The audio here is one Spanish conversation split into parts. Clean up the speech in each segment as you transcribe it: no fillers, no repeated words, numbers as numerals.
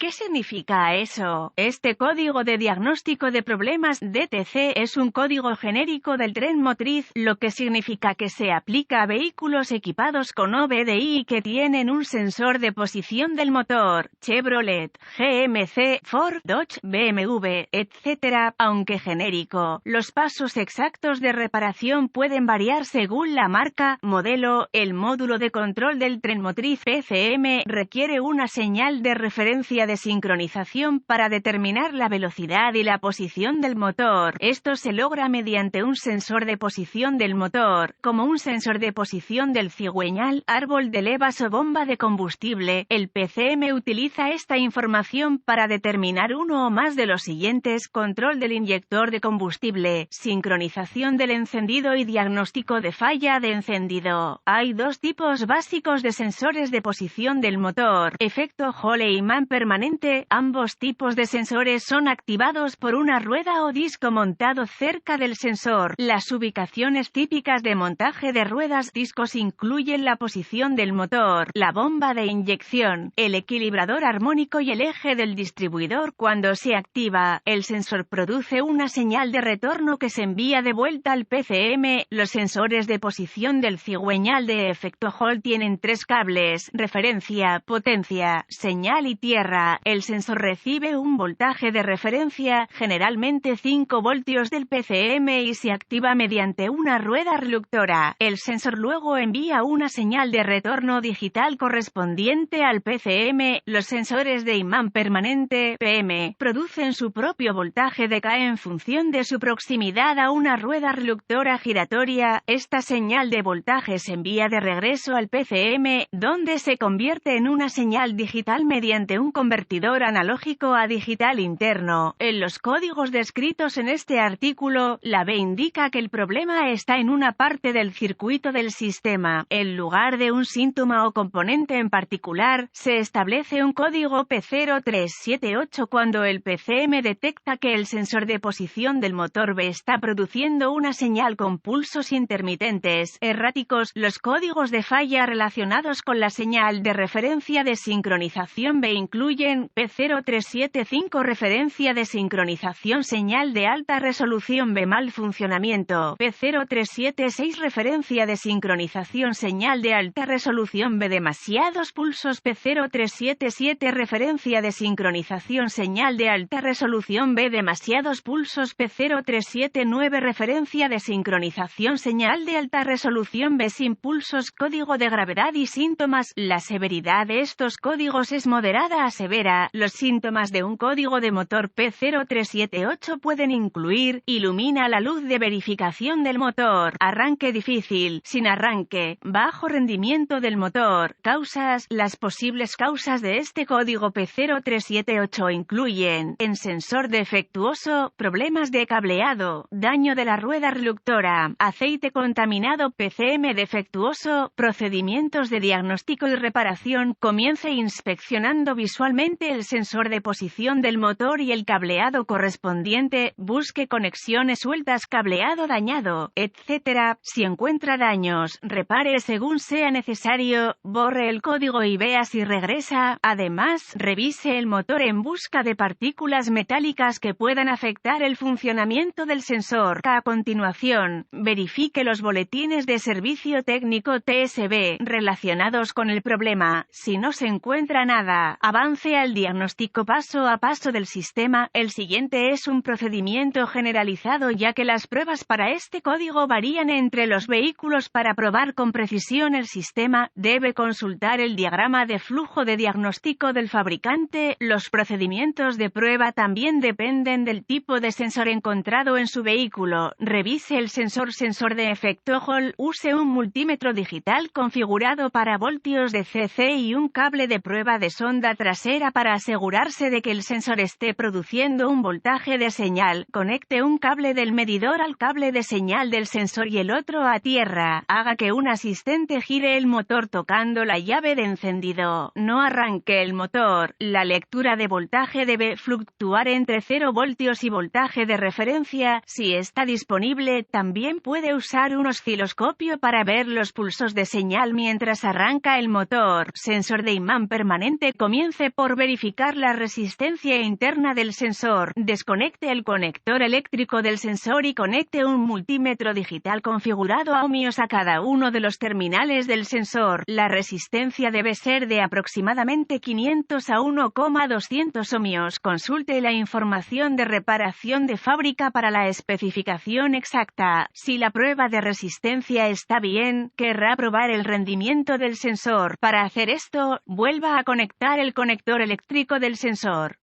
¿Qué significa eso? Este código de diagnóstico de problemas DTC es un código genérico del tren motriz, lo que significa que se aplica a vehículos equipados con OBDI que tienen un sensor de posición del motor, Chevrolet, GMC, Ford, Dodge, BMW, etc. Aunque genérico, los pasos exactos de reparación pueden variar según la marca, modelo. El módulo de control del tren motriz PCM requiere una señal de referencia de sincronización para determinar la velocidad y la posición del motor. Esto se logra mediante un sensor de posición del motor, como un sensor de posición del cigüeñal, árbol de levas o bomba de combustible. El PCM utiliza esta información para determinar uno o más de los siguientes: control del inyector de combustible, sincronización del encendido y diagnóstico de falla de encendido. Hay dos tipos básicos de sensores de posición del motor: efecto Hall e imán permanente. Ambos tipos de sensores son activados por una rueda o disco montado cerca del sensor. Las ubicaciones típicas de montaje de ruedas discos incluyen la posición del motor, la bomba de inyección, el equilibrador armónico y el eje del distribuidor. Cuando se activa, el sensor produce una señal de retorno que se envía de vuelta al PCM. Los sensores de posición del cigüeñal de efecto Hall tienen tres cables: referencia, potencia, señal y tierra. El sensor recibe un voltaje de referencia, generalmente 5 voltios del PCM, y se activa mediante una rueda reductora. El sensor luego envía una señal de retorno digital correspondiente al PCM. Los sensores de imán permanente (PM) producen su propio voltaje de K en función de su proximidad a una rueda reductora giratoria. Esta señal de voltaje se envía de regreso al PCM, donde se convierte en una señal digital mediante un convertidor analógico a digital interno. En los códigos descritos en este artículo, la B indica que el problema está en una parte del circuito del sistema. En lugar de un síntoma o componente en particular, se establece un código P0378 cuando el PCM detecta que el sensor de posición del motor B está produciendo una señal con pulsos intermitentes, erráticos. Los códigos de falla relacionados con la señal de referencia de sincronización B incluyen P0375 referencia de sincronización señal de alta resolución B mal funcionamiento, P0376 referencia de sincronización señal de alta resolución B demasiados pulsos, P0377 referencia de sincronización señal de alta resolución B demasiados pulsos, P0379 referencia de sincronización señal de alta resolución B sin pulsos. Código de gravedad y síntomas. La severidad de estos códigos es moderada a severa. Los síntomas de un código de motor P0378 pueden incluir: ilumina la luz de verificación del motor, arranque difícil, sin arranque, bajo rendimiento del motor. Causas. Las posibles causas de este código P0378 incluyen: en sensor defectuoso, problemas de cableado, daño de la rueda reductora, aceite contaminado, PCM defectuoso, procedimientos de diagnóstico y reparación. Comience inspeccionando visualmente el sensor de posición del motor y el cableado correspondiente. Busque conexiones sueltas, cableado dañado, etc. Si encuentra daños, repare según sea necesario. Borre el código y vea si regresa. Además, revise el motor en busca de partículas metálicas que puedan afectar el funcionamiento del sensor. A continuación, verifique los boletines de servicio técnico TSB relacionados con el problema. Si no se encuentra nada, avance al diagnóstico paso a paso del sistema. El siguiente es un procedimiento generalizado, ya que las pruebas para este código varían entre los vehículos. Para probar con precisión el sistema, debe consultar el diagrama de flujo de diagnóstico del fabricante. Los procedimientos de prueba también dependen del tipo de sensor encontrado en su vehículo. Revise el sensor de efecto Hall. Use un multímetro digital configurado para voltios de CC y un cable de prueba de sonda trasera para asegurarse de que el sensor esté produciendo un voltaje de señal. Conecte un cable del medidor al cable de señal del sensor y el otro a tierra. Haga que un asistente gire el motor tocando la llave de encendido. No arranque el motor. La lectura de voltaje debe fluctuar entre 0 voltios y voltaje de referencia. Si está disponible, también puede usar un osciloscopio para ver los pulsos de señal mientras arranca el motor. Sensor de imán permanente. Comience por por verificar la resistencia interna del sensor. Desconecte el conector eléctrico del sensor y conecte un multímetro digital configurado a ohmios a cada uno de los terminales del sensor. La resistencia debe ser de aproximadamente 500 a 1,200 ohmios. Consulte la información de reparación de fábrica para la especificación exacta. Si la prueba de resistencia está bien, querrá probar el rendimiento del sensor. Para hacer esto, vuelva a conectar el conector eléctrico del sensor.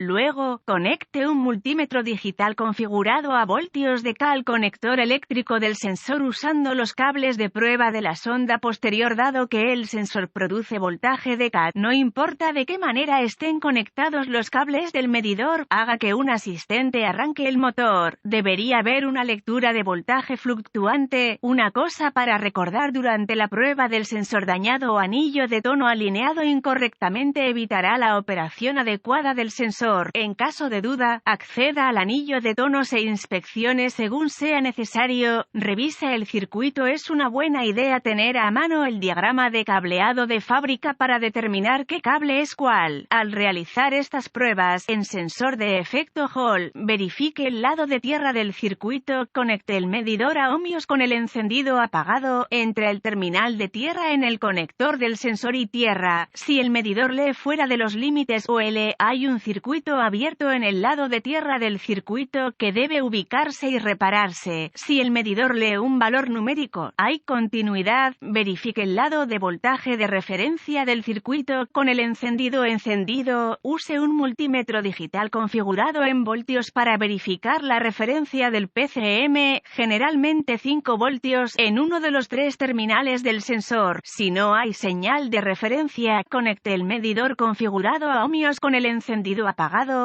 Luego, conecte un multímetro digital configurado a voltios de al conector eléctrico del sensor usando los cables de prueba de la sonda posterior. Dado que el sensor produce voltaje de K, no importa de qué manera estén conectados los cables del medidor, haga que un asistente arranque el motor. Debería haber una lectura de voltaje fluctuante. Una cosa para recordar durante la prueba del sensor: dañado o anillo de tono alineado incorrectamente evitará la operación adecuada del sensor. En caso de duda, acceda al anillo de tonos e inspeccione según sea necesario. Revise el circuito. Es una buena idea tener a mano el diagrama de cableado de fábrica para determinar qué cable es cuál. Al realizar estas pruebas en sensor de efecto Hall, verifique el lado de tierra del circuito. Conecte el medidor a ohmios con el encendido apagado entre el terminal de tierra en el conector del sensor y tierra. Si el medidor lee fuera de los límites OL, hay un circuito abierto en el lado de tierra del circuito que debe ubicarse y repararse. Si el medidor lee un valor numérico, hay continuidad. Verifique el lado de voltaje de referencia del circuito con el encendido encendido. Use un multímetro digital configurado en voltios para verificar la referencia del PCM, generalmente 5 voltios, en uno de los 3 terminales del sensor. Si no hay señal de referencia, conecte el medidor configurado a ohmios con el encendido apagado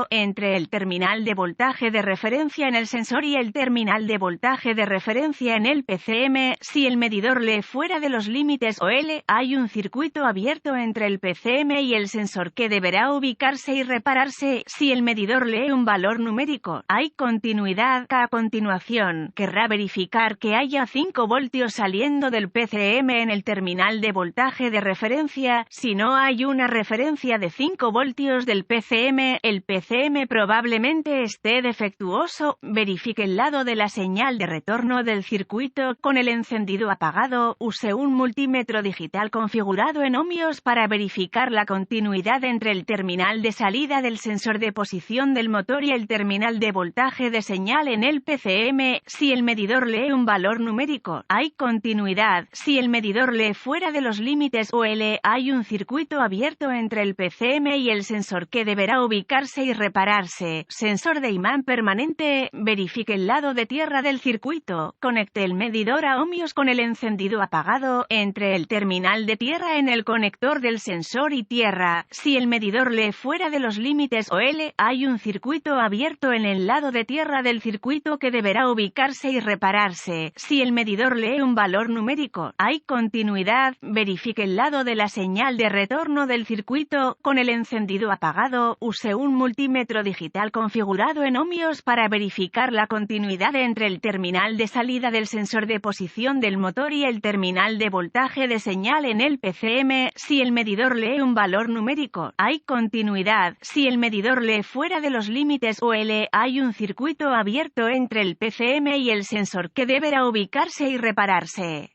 entre el terminal de voltaje de referencia en el sensor y el terminal de voltaje de referencia en el PCM. Si el medidor lee fuera de los límites OL, hay un circuito abierto entre el PCM y el sensor que deberá ubicarse y repararse. Si el medidor lee un valor numérico, hay continuidad. A continuación, querrá verificar que haya 5 voltios saliendo del PCM en el terminal de voltaje de referencia. Si no hay una referencia de 5 voltios del PCM, el PCM probablemente esté defectuoso. Verifique el lado de la señal de retorno del circuito con el encendido apagado. Use un multímetro digital configurado en ohmios para verificar la continuidad entre el terminal de salida del sensor de posición del motor y el terminal de voltaje de señal en el PCM. Si el medidor lee un valor numérico, hay continuidad. Si el medidor lee fuera de los límites OL, hay un circuito abierto entre el PCM y el sensor que deberá ubicarse y repararse. Sensor de imán permanente. Verifique el lado de tierra del circuito. Conecte el medidor a ohmios con el encendido apagado entre el terminal de tierra en el conector del sensor y tierra. Si el medidor lee fuera de los límites OL, hay un circuito abierto en el lado de tierra del circuito que deberá ubicarse y repararse. Si el medidor lee un valor numérico, hay continuidad. Verifique el lado de la señal de retorno del circuito con el encendido apagado. Use un multímetro digital configurado en ohmios para verificar la continuidad entre el terminal de salida del sensor de posición del motor y el terminal de voltaje de señal en el PCM. Si el medidor lee un valor numérico, hay continuidad. Si el medidor lee fuera de los límites OL, hay un circuito abierto entre el PCM y el sensor que deberá ubicarse y repararse.